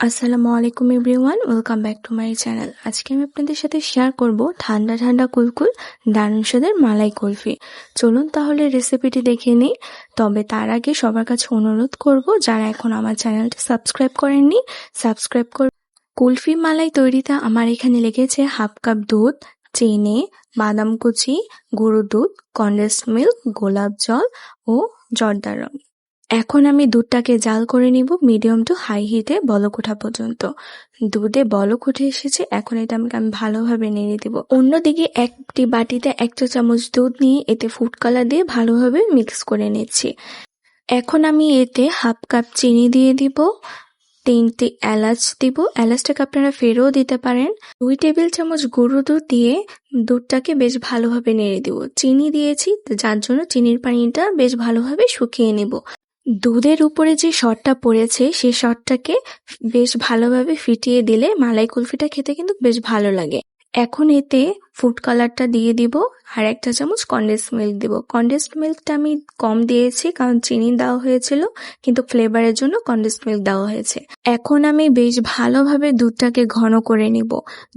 আসসালামু আলাইকুম everyone, welcome back to my channel. আজকে আমি আপনাদের সাথে শেয়ার করব ঠান্ডা ঠান্ডা কুলকুল দারুণ স্বাদের মালাই কুলফি। চলুন তাহলে রেসিপিটি দেখে নিই। তবে তার আগে সবার কাছে অনুরোধ করব, যারা এখন আমার চ্যানেলটি সাবস্ক্রাইব করেননি, সাবস্ক্রাইব কর। কুলফি মালাই তৈরিতে আমার এখানে লেগেছে হাফ কাপ দুধ, চিনি, বাদাম কুচি, গুঁড়ো দুধ, কনডেন্সড মিল্ক, গোলাপ জল ও জর্দা রং। এখন আমি দুধটাকে জাল করে নিব মিডিয়াম টু হাই হিটে বলক ওঠা পর্যন্ত। দুধে বলক উঠে এসেছে, এখন এটা আমি ভালোভাবে নেড়ে দেব। অন্যদিকে একটি বাটিতে 1 চা চামচ দুধ নিয়ে এতে ফুড কালার দিয়ে ভালোভাবে মিক্স করে নিচ্ছি। এখন আমি এতে হাফ কাপ চিনি দিয়ে দিব, 3টি এলাচ দিব, এলাচটাকে আপনারা ফেরেও দিতে পারেন। 2 টেবিল চামচ গুঁড়ো দুধ দিয়ে দুধটাকে বেশ ভালোভাবে নেড়ে দিব। চিনি দিয়েছি, যার জন্য চিনির পানিটা বেশ ভালোভাবে শুকিয়ে নেব। দুধের উপরে যে সরটা পড়েছে সেই সরটাকে বেশ ভালোভাবে ফিটিয়ে দিলে মালাই কুলফিটা খেতে কিন্তু বেশ ভালো লাগে। এখন এতে ফুড কালারটা দিয়ে দিব আর 1 চা চামচ কনডেন্সড মিল্ক দিব। কনডেন্সড মিল্কটা আমি কম দিয়েছি কারণ চিনি দেওয়া হয়েছিল, কিন্তু ফ্লেভারের জন্য কনডেন্সড মিল্ক দেওয়া হয়েছে। এখন আমি বেশ ভালোভাবে দুধটাকে ঘন করে নিব।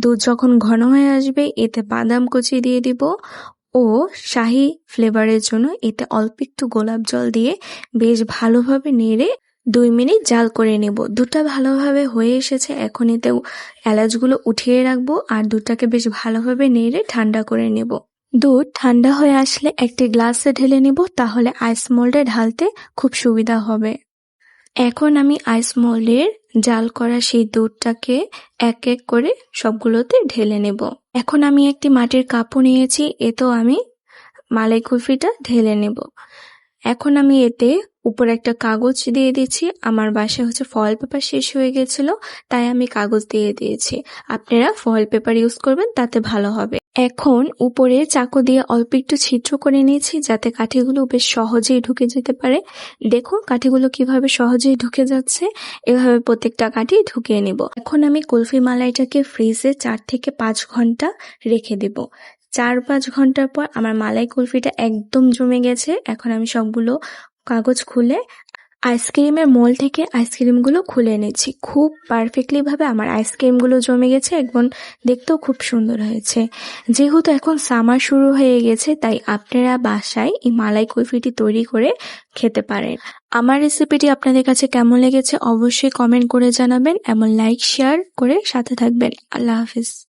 দুধ যখন ঘন হয়ে আসবে এতে বাদাম কুচি দিয়ে দিব ও শাহি ফ্লেভারের জন্য এতে অল্প একটু গোলাপ জল দিয়ে বেশ ভালোভাবে নেড়ে 2 মিনিট জাল করে নেব। দুধটা ভালোভাবে হয়ে এসেছে, এখন এতে এলাচগুলো উঠিয়ে রাখবো আর দুধটাকে বেশ ভালোভাবে নেড়ে ঠান্ডা করে নেব। দুধ ঠান্ডা হয়ে আসলে একটি গ্লাসে ঢেলে নিব, তাহলে আইস মোল্ডে ঢালতে খুব সুবিধা হবে। এখন আমি আইস মোল্ডের জাল করা সেই দুধটাকে এক এক করে সবগুলোতে ঢেলে নেব। এখন আমি একটি মাটির কাপও নিয়েছি, এতেও আমি মালাই কুলফিটা ঢেলে নেব। এখন আমি এতে উপরে একটা কাগজ দিয়ে দিচ্ছি। আমার বাসায় ফয়েল পেপার শেষ হয়ে গেছিল, তাই আমি কাগজ দিয়ে দিয়েছি। আপনারা ফয়েল পেপার ইউজ করবেন, তাতে ভালো হবে। এখন উপরে চাকু দিয়ে অল্প একটু ছিদ্র করে নিয়েছি, যাতে কাঠিগুলো বেশ সহজেই ঢুকে যেতে পারে। দেখুন কাঠিগুলো কিভাবে সহজেই ঢুকে যাচ্ছে, এভাবে প্রত্যেকটা কাঠি ঢুকিয়ে নেব। এখন আমি কুলফি মালাইটাকে ফ্রিজে 4 থেকে 5 ঘন্টা রেখে দেব। 4-5 ঘন্টার পর আমার মালাই কুলফিটা একদম জমে গেছে। এখন আমি সবগুলো কাগজ খুলে আইসক্রিমের মোল থেকে আইসক্রিমগুলো খুলে নিচ্ছি। খুব পারফেক্টলি ভাবে আমার আইসক্রিমগুলো জমে গেছে, এবং দেখতেও খুব সুন্দর হয়েছে। যেহেতু এখন সামার শুরু হয়ে গেছে, তাই আপনারা বাসায় এই মালাই কুলফিটি তৈরি করে খেতে পারেন। আমার রেসিপিটি আপনাদের কাছে কেমন লেগেছে অবশ্যই কমেন্ট করে জানাবেন, এবং লাইক শেয়ার করে সাথে থাকবেন। আল্লাহ হাফিজ।